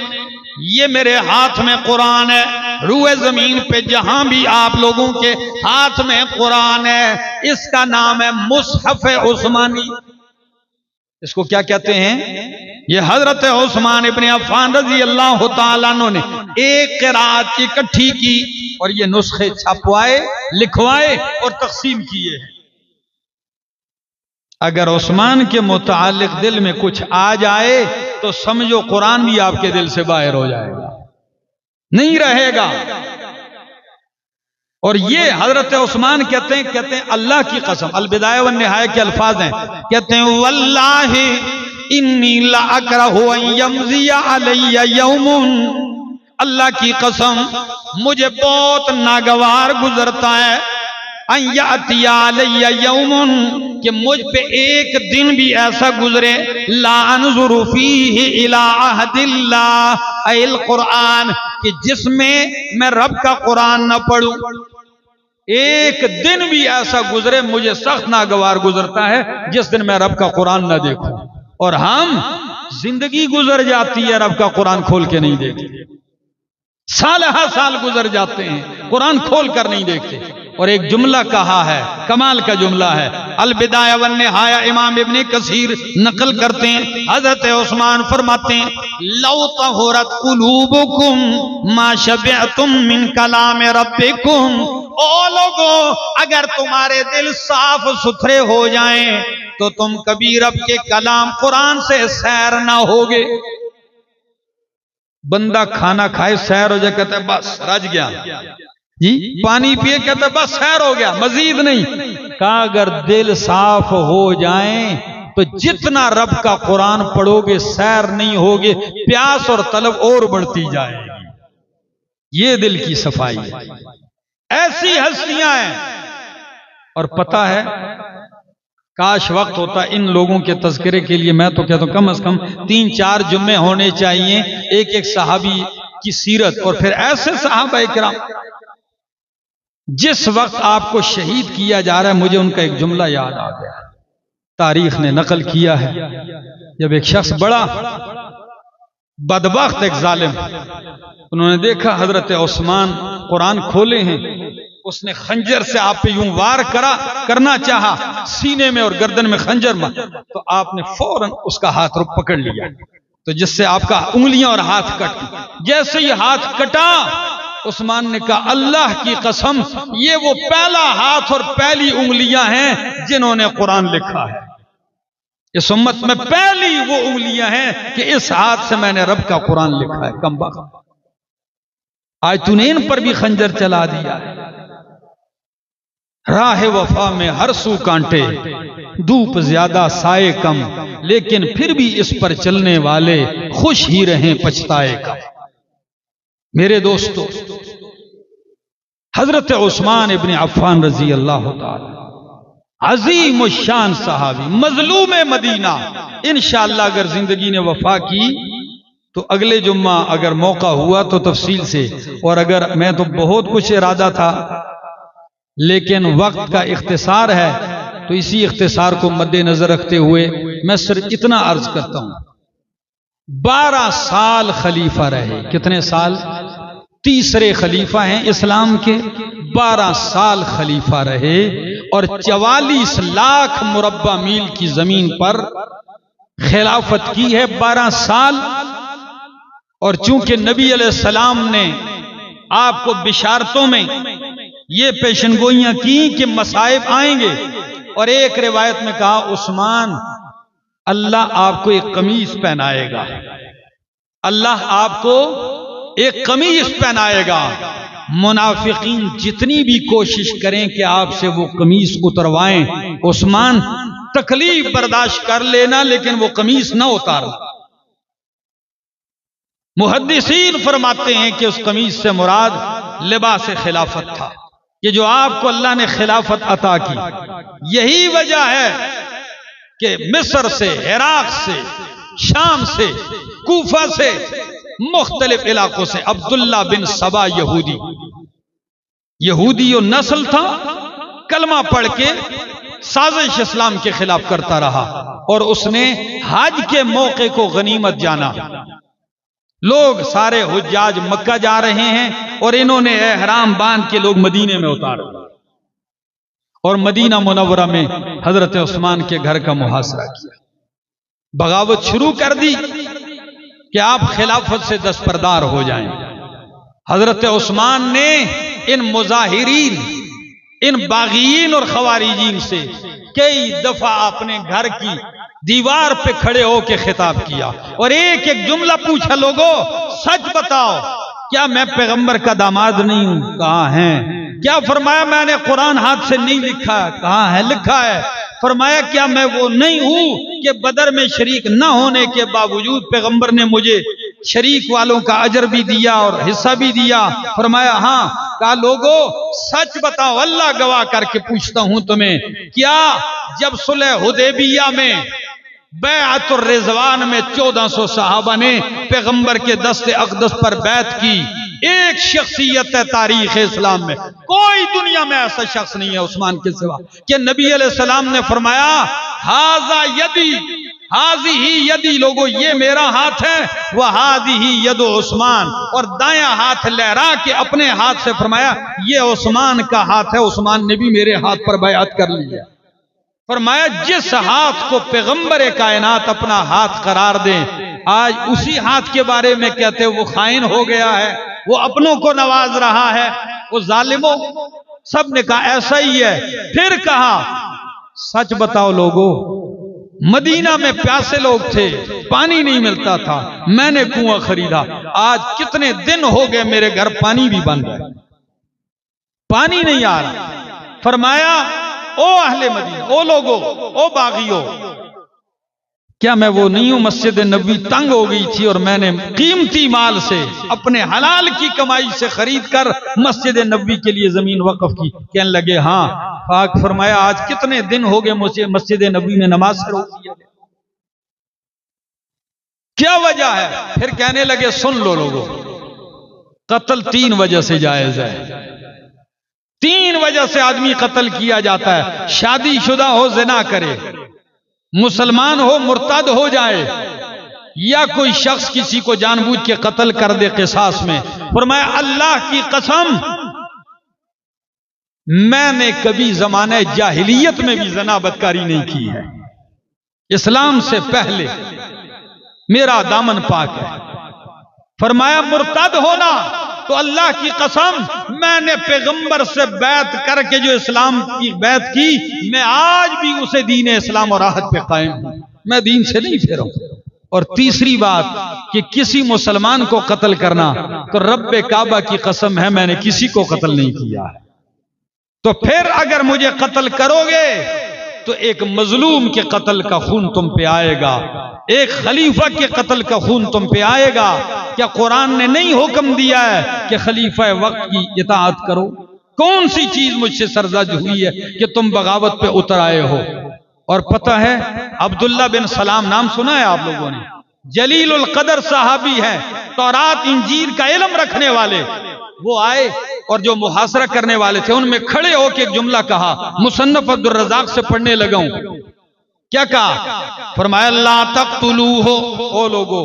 ये मेरे हाथ में कुरान है, रूए जमीन पे जहां भी आप लोगों के हाथ में कुरान है, इसका नाम है मुसहफ उस्मानी। इसको क्या कहते हैं? ये हजरत उस्मान इब्ने अफ़्फ़ान रजी अल्लाह ताला अन्हु ने एक क़िराअत इकट्ठी की और ये नुस्खे छपवाए, लिखवाए और तकसीम किए। अगर उस्मान के मुतालिक दिल में कुछ आ जाए तो समझो कुरान भी आपके दिल से बाहर हो जाएगा, नहीं रहेगा। और ये हजरत उस्मान कहते हैं अल्लाह की कसम, अल बिदाया व निहाया के अल्फाज हैं, कहते हैं वल्लाहि इन्नी ला अकरहु अन यमज़िया अलैया यौमुन, अल्लाह की कसम मुझे बहुत नागवार गुजरता है, अन यातिया अलैया यौमुन, कि मुझ पे एक दिन भी ऐसा गुजरे, ला अनज़ुरु फीहि इला अहदिल्लाह अल कुरान, कि जिसमें मैं रब का कुरान न पढ़ूं। एक दिन भी ऐसा गुजरे, मुझे सख्त नागवार गुजरता है जिस दिन मैं रब का कुरान न देखूं। और हम जिंदगी गुजर जाती है रब का कुरान खोल के नहीं देखते, साल हर साल गुजर जाते हैं कुरान खोल कर नहीं देखते। और एक जुमला कहा है, कमाल का जुमला है, अल बिदाया वन निहाया इमाम इब्ने कसीर नकल करते हैं, हजरत उस्मान फरमाते हैं लौ तहुरत कुलूबुकुम मा शबिअतुम मिन कलाम रब्बिकुम, ओ लोगों अगर तुम्हारे दिल साफ सुथरे हो जाएं तो तुम कभी रब के कलाम कुरान से सैर ना होगे। बंदा खाना खाए सैर हो जाए, कहता है बस रज गया जी, पानी पिए कहता है बस सैर हो गया, मजीद नहीं। कहा अगर दिल साफ हो जाए तो जितना रब का कुरान पढ़ोगे सैर नहीं होगे, प्यास और तलब और बढ़ती जाएगी। ये दिल की सफाई है। ऐसी हस्तियां हैं। और पता है काश वक्त होता इन लोगों के तज़किरे के लिए, मैं तो कहता हूं कम से कम 3-4 जुम्मे होने चाहिए, एक एक सहाबी की सीरत और फिर ऐसे सहाबा इकराम। जिस वक्त आपको शहीद किया जा रहा है, मुझे उनका एक जुमला याद आ गया, तारीख ने नकल किया है। जब एक शख्स बड़ा बदबख्त, एक जालिम, उन्होंने देखा हजरत उस्मान कुरान खोले हैं, उसने खंजर से आप पे यूं वार करना चाहा, सीने में और गर्दन में खंजर मार, तो आपने फौरन उसका हाथ रुक पकड़ लिया, तो जिससे आपका उंगलियां और हाथ कट। जैसे ही हाथ कटा, उस्मान ने कहा अल्लाह की कसम ये वो पहला हाथ और पहली उंगलियां हैं जिन्होंने कुरान लिखा है। इस उम्मत में पहली वो उंगलियां हैं कि इस हाथ से मैंने रब का कुरान लिखा है। कम वक्त आज तूने इन पर भी खंजर चला दिया है। राह वफा में हर सू कांटे, धूप ज्यादा साए कम, लेकिन फिर भी इस पर चलने वाले खुश ही रहें पछताए कम। मेरे दोस्तों, हजरत उस्मान इब्ने अफ़्फ़ान रजी अल्लाह ताला अजीम शान सहाबी, मजलूम मदीना, इंशाअल्लाह अगर जिंदगी ने वफा की तो अगले जुम्मा अगर मौका हुआ तो तफसील से, और अगर मैं तो बहुत कुछ इरादा था लेकिन वक्त का इख्तिसार है, तो इसी इख्तिसार को मद्देनजर रखते हुए मैं सिर्फ इतना अर्ज करता हूं, 12 साल खलीफा रहे। कितने साल? तीसरे खलीफा हैं इस्लाम के। 12 साल खलीफा रहे और 44 लाख मुरब्बा मील की जमीन पर खिलाफत की है 12 साल। और चूंकि नबी अलैहिस्सलाम ने आपको बिशारतों में ये पेशनगोइयां की कि मसाइब आएंगे, और एक रिवायत में कहा उस्मान अल्लाह आपको एक कमीज पहनाएगा, अल्लाह आपको एक कमीज पहनाएगा। मुनाफिकीन जितनी भी कोशिश करें कि आपसे वो कमीज उतरवाएं, उस्मान तकलीफ बर्दाश्त कर लेना लेकिन वो कमीज ना उतारना। मुहद्दिसीन फरमाते हैं कि उस कमीज से मुराद लिबास खिलाफत था, कि जो आपको अल्लाह ने खिलाफत अता की। यही वजह है कि मिस्र से, इराक से, शाम से, कूफा से, मुख्तलिफ इलाकों से अब्दुल्ला बिन सबा यहूदी और नस्ल था, कलमा पढ़ के साजिश इस्लाम के खिलाफ करता रहा, और उसने हज के मौके को गनीमत जाना। लोग सारे हुज्जाज मक्का जा रहे हैं और इन्होंने एहराम बांध के लोग मदीने में उतार, और मदीना मुनव्वरा में हजरत उस्मान के घर का मुहासरा किया। बगावत शुरू कर दी कि आप खिलाफत से दस्तबरदार हो जाएं। हजरत उस्मान ने इन मुजाहिरीन, इन बागीन और खवारिजीन से कई दफा अपने घर की दीवार पे खड़े होकर खिताब किया और एक एक जुमला पूछा, लोगों सच बताओ, क्या मैं पैगंबर का दामाद नहीं हूं? कहा है। क्या फरमाया मैंने कुरान हाथ से नहीं लिखा? कहा है लिखा है। फरमाया क्या मैं वो नहीं हूं कि बदर में शरीक न होने के बावजूद पैगंबर ने मुझे शरीक वालों का अजर भी दिया और हिस्सा भी दिया? फरमाया हाँ। कहा लोगों सच बताओ, अल्लाह गवाह करके पूछता हूं तुम्हें, क्या जब सुलह हुदैबिया में बैअतुर रिज़वान में 1400 सहाबा ने पैगंबर के दस्ते अक़दस पर बैत की, एक शख्सियत है तारीख इस्लाम में, कोई दुनिया में ऐसा शख्स नहीं है उस्मान के सिवा, कि नबी अलैहिस्सलाम ने फरमाया हाजा यदी, हाजी ही यदी, लोगों ये मेरा हाथ है, वह हाजी ही यदो उस्मान, और दाया हाथ लहरा के अपने हाथ से फरमाया ये उस्मान का हाथ है, उस्मान ने भी मेरे हाथ पर बैअत कर ली है। फरमाया जिस हाथ को पैगंबर कायनात अपना हाथ करार दें, आज उसी हाथ के बारे में कहते वो खाइन हो गया है, वो अपनों को नवाज रहा है, वो जालिमों। सब ने कहा ऐसा ही है। फिर कहा सच बताओ लोगों, मदीना में प्यासे लोग थे, पानी नहीं मिलता था, मैंने कुआं खरीदा, आज कितने दिन हो गए मेरे घर पानी भी बंद है, पानी नहीं आ रहा। फरमाया ओ अहले मदीना, ओ लोगों, ओ बागियों, क्या मैं वो नहीं हूं? मस्जिद नबी तंग हो गई थी और मैंने कीमती माल से, अपने हलाल की कमाई से खरीद कर मस्जिद नबी के लिए जमीन वक्फ की। कहने लगे हाँ। पाक फरमाया आज कितने दिन हो गए मुझे मस्जिद नबी में नमाज शुरू किया, क्या वजह है? फिर कहने लगे सुन लो लोगों, कत्ल 3 वजह से जायज है। 3 वजह से आदमी कत्ल किया जाता है। शादीशुदा हो, जिना करे, मुसलमान हो, मुर्तद हो जाए, या कोई शख्स किसी को जानबूझ के कत्ल कर दे किसास में। फरमाया अल्लाह की कसम, मैंने कभी जमाने जाहिलियत में भी ज़ना बदकारी नहीं की है, इस्लाम से पहले मेरा दामन पाक है। फरमाया मुर्तद होना तो अल्लाह की कसम, मैंने पैगंबर से बैत करके जो इस्लाम की बैत की, मैं आज भी उसे दीन इस्लाम और राहत पे कायम हूं, मैं दीन से नहीं फेरा। और तीसरी बात कि किसी मुसलमान को कत्ल करना, तो रब्बे काबा की कसम है मैंने किसी को कत्ल नहीं किया है। तो फिर अगर मुझे कत्ल करोगे तो एक मजलूम के कत्ल का खून तुम पे आएगा, एक खलीफा के कत्ल का खून तुम पे आएगा। क्या कुरान ने नहीं हुक्म दिया है कि खलीफा वक्त की इताअत करो? कौन सी चीज मुझसे सरजद हुई है कि तुम बगावत पे उतर आए हो? और पता है अब्दुल्ला बिन सलाम नाम सुना है आप लोगों ने? जलीलुल कदर सहाबी है, तौरात इंजील का इल्म रखने वाले। वो आए और जो मुहासरा करने वाले थे उनमें खड़े होकर एक जुमला कहा, मुसन्नफ अब्दुल रज़ाक से पढ़ने लगा हूं। क्या कहा? फरमाया ला तक़्तुलूहु, ओ लोगो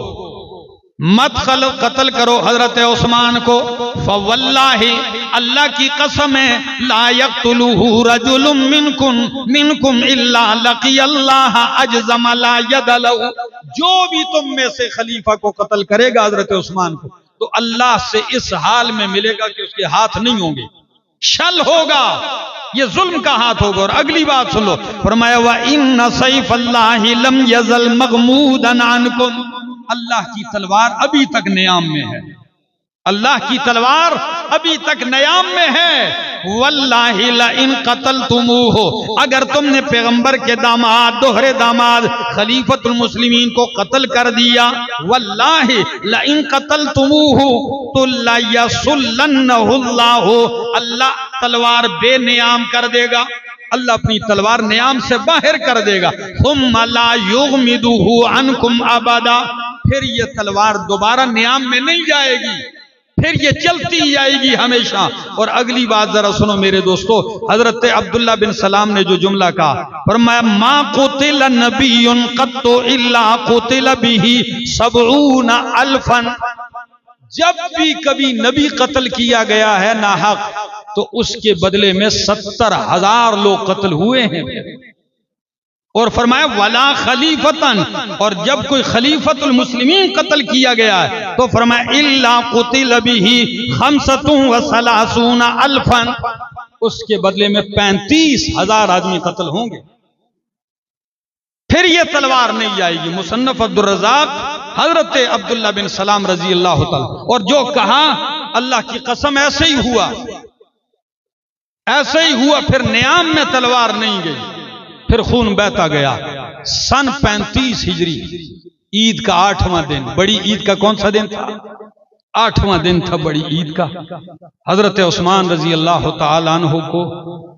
मत कत्ल करो हजरत उस्मान को, फवल्लाहि अल्लाह की कसम है, ला यक़्तुलुहु रजुलुम मिनकुम इल्ला लक़ियल्लाह अजज़म ला यद लहु। जो भी तुम में से खलीफा को कत्ल करेगा, हजरत उस्मान को, तो अल्लाह से इस हाल में मिलेगा कि उसके हाथ नहीं होंगे, शल होगा, ये जुल्म का हाथ होगा। और अगली बात सुन लो, फरमाया व इन्न सैफ़ल्लाहि लम यज़ल मग़मूदन अन्कुम। अल्लाह की तलवार अभी तक नियाम में है, अल्लाह की तलवार अभी तक नियाम में है। वल्लाहि ला इन क़तलतुमूहु, अगर तुमने पैगंबर के दामाद, दोहरे दामाद खलीफतुल मुस्लिमीन को कत्ल कर दिया, वल्लाहि ला इन क़तलतुमूहु तो ला यसुल्लन्नहुल्लाहु, अल्लाह तलवार बेनियाम कर देगा, अल्लाह अपनी तलवार नियाम से बाहर कर देगा। सुम्मा ला युग़मिदुहु अन्कुम अबदा, फिर ये तलवार दोबारा नियाम में नहीं जाएगी, फिर ये चलती जाएगी हमेशा। और अगली बात जरा सुनो मेरे दोस्तों, हजरत अब्दुल्ला बिन सलाम ने जो जुमला कहा, फरमाया मा कुतिल नबियुन क़त्तु इल्ला कुतिल बिही सबऊन अल्फन। जब भी कभी नबी कत्ल किया गया है नाहक, तो उसके बदले में 70,000 लोग कत्ल हुए हैं। और फरमाया वला खलीफतन, और जब कोई खलीफतुल मुस्लिमीन कत्ल किया गया है तो फरमाया इल्ला कुतिल बिही खमसतुन व सलासून अल्फन, उसके बदले में 35,000 आदमी कत्ल होंगे, फिर ये तलवार नहीं जाएगी। मुसन्नफ अब्दुल रज़ाक हजरत अब्दुल्ला बिन सलाम रजी अल्लाह तआला, और जो कहा अल्लाह की कसम ऐसे ही हुआ, ऐसे ही हुआ, फिर नियाम में तलवार नहीं गई, फिर खून बहता गया। सन 35 हिजरी, ईद का 8वां दिन, बड़ी ईद का कौन सा दिन था? 8वां दिन था बड़ी ईद का। हजरत उस्मान रजी अल्लाह तआला अन्हु को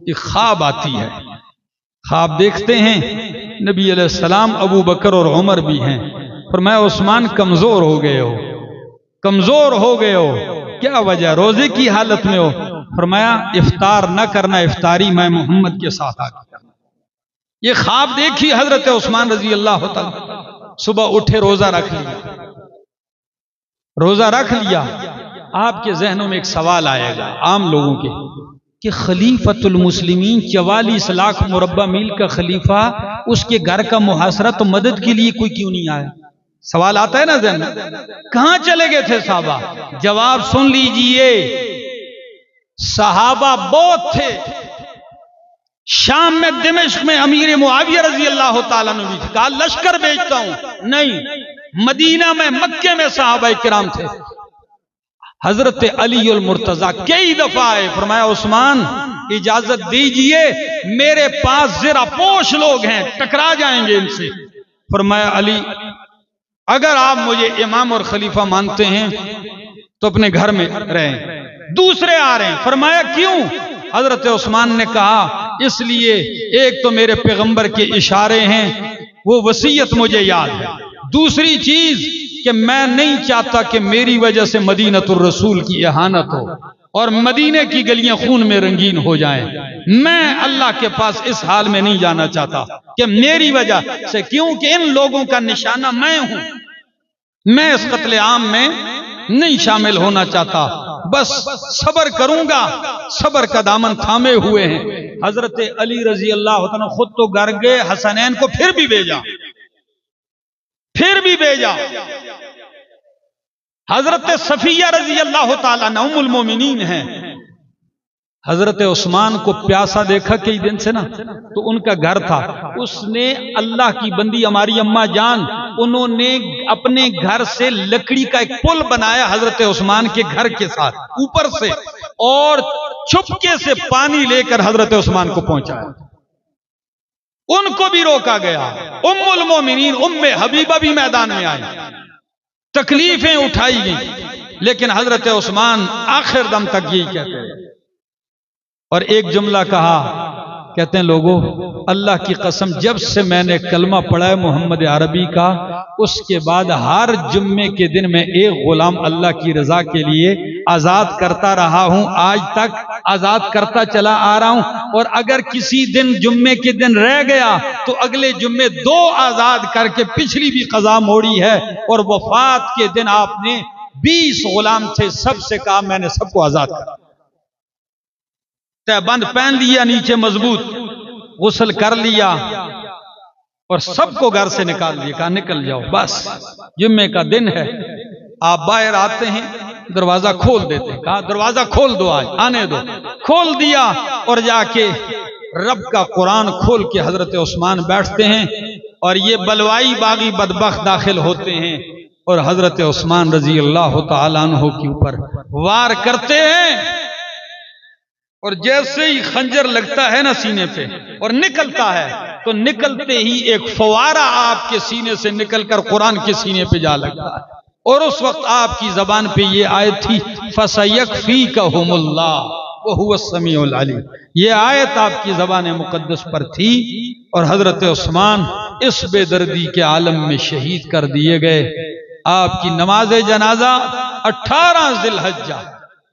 एक ख्वाब आती है, ख्वाब देखते हैं नबी अलैहिस्सलाम, अबू बकर और उमर भी हैं। फरमाया उस्मान कमजोर हो गए हो, कमजोर हो गए हो, क्या वजह? रोजे की हालत में हो। फरमाया इफ्तार न करना, इफ्तारी मैं मोहम्मद के साथ आकर करना। ये ख्वाब देखी हजरत उस्मान रजी अल्लाह तआला, सुबह उठे रोजा रख लिया, रोजा रख लिया। आपके जहनों में एक सवाल आएगा आम लोगों के कि खलीफतुल मुस्लिमीन 44 लाख मुरब्बा मील का खलीफा, उसके घर का मुहासरा तो मदद के लिए कोई क्यों नहीं आया? सवाल आता है ना जहन में, कहां चले गए थे साहबा? जवाब सुन लीजिए, सहाबा बहुत थे। शाम में दिमश्क में अमीर मुआविया रजी अल्लाह तआला ने भी कहा लश्कर भेजता हूं, नहीं। मदीना में, मक्के में सहाबा किराम थे। हजरत अली उल मुर्तजा कई दफा आए, फरमाया उस्मान इजाजत दीजिए, मेरे पास जरा पोश लोग हैं, टकरा जाएंगे इनसे। फरमाया अली अगर आप मुझे इमाम और खलीफा मानते हैं तो अपने घर में रहें, दूसरे आ रहे हैं। फरमाया क्यों? हजरत उस्मान ने कहा इसलिए, एक तो मेरे पैगंबर के इशारे हैं, वो वसीयत मुझे याद है, दूसरी चीज कि मैं नहीं चाहता कि मेरी वजह से मदीनतुर रसूल की इहानत हो और मदीने की गलियां खून में रंगीन हो जाएं। मैं अल्लाह के पास इस हाल में नहीं जाना चाहता कि मेरी वजह से, क्योंकि इन लोगों का निशाना मैं हूं, मैं इस कत्ले आम में नहीं शामिल होना चाहता, बस सबर करूंगा, सबर का दामन थामे हुए हैं। हजरत अली रजी अल्लाह तआला खुद तो घर गए, हसनैन को फिर भी भेजा, फिर भी भेजा। हजरत सफिया रजी अल्लाह तआला अन्हा उम्मुल मोमिनीन हैं, हजरत उस्मान को प्यासा देखा कई दिन से ना, तो उनका घर था, उसने अल्लाह की बंदी हमारी अम्मा जान, उन्होंने अपने घर से लकड़ी का एक पुल बनाया हजरत उस्मान के घर के साथ ऊपर से, और चुपके से पानी लेकर हजरत उस्मान को पहुंचाया। उनको भी रोका गया। उम्मुल मोमिनीन उम्मे हबीबा भी मैदान में आई, तकलीफें उठाई गई, लेकिन हजरत उस्मान आखिर दम तक यही कहते हैं। और एक जुमला कहा, कहते हैं लोगों अल्लाह की कसम, जब से मैंने कलमा पढ़ा है मोहम्मद अरबी का, उसके बाद हर जुम्मे के दिन मैं एक गुलाम अल्लाह की रजा के लिए आजाद करता रहा हूं, आज तक आजाद करता चला आ रहा हूं। और अगर किसी दिन जुम्मे के दिन रह गया तो अगले जुम्मे 2 आजाद करके पिछली भी कजा मोड़ी है। और वफात के दिन आपने 20 गुलाम थे, सबसे कहा मैंने सबको आजाद कर। तहबंद पहन लिया नीचे मजबूत, गुस्ल कर लिया और सबको घर से निकाल दिया, कहा निकल जाओ, बस जुम्मे का दिन है। आप बाहर आते हैं, दरवाजा खोल देते, कहा दरवाजा खोल दो, आज आने दो। खोल दिया और जाके रब का कुरान खोल के हजरत उस्मान बैठते हैं और ये बलवाई बागी बदबख्त दाखिल होते हैं और हजरत उस्मान रजी अल्लाह तआला अन्हु के ऊपर वार करते हैं। और जैसे ही खंजर लगता है ना सीने पे और निकलता है, तो निकलते ही एक फवारा आपके सीने से निकलकर कुरान के सीने पे जा लगता है। और उस वक्त आपकी जबान पे ये आयत थी, फसयकफीकहुमुल्लाह वहुव अस्समीउल अलीम। ये आयत आपकी जबान मुकद्दस पर थी और हजरत उस्मान इस बेदर्दी के आलम में शहीद कर दिए गए। आपकी नमाज जनाजा 18 जिलहज्जा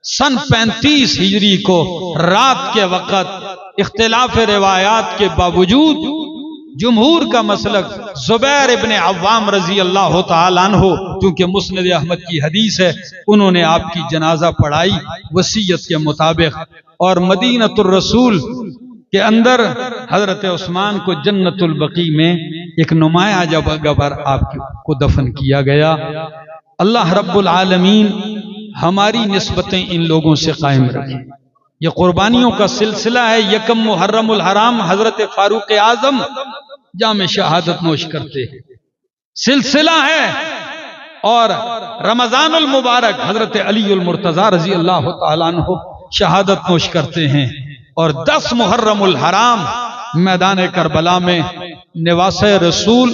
सन 35 हिजरी को रात के वक़्त इख्तिलाफ रिवायात के बावजूद जुमहूर का मसलक जुबैर इब्ने अव्वाम रजी अल्लाह तआला अन्हु, क्योंकि मुस्नद अहमद की हदीस है, उन्होंने आपकी जनाजा पढ़ाई वसीयत के मुताबिक और मदीनतुर रसूल के अंदर हजरत उस्मान को जन्नतुल बकी में एक नुमाया जगह पर आपको दफन किया गया। अल्लाह रब्बुल आलमीन हमारी निस्बतें इन लोगों से कायम रखे। ये कुर्बानियों का सिलसिला है। यकम मुहर्रमुल हराम हजरत फारूक आजम जामे शहादत नोश करते हैं, सिलसिला है। और रमजानुल मुबारक हजरत अलीउल मुर्तजा रजी अल्लाह तआला अन्हु शहादत नोश करते हैं। और 10 मुहर्रमुल हराम मैदान करबला में निवासे रसूल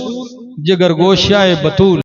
जिगरगोशिया बतूल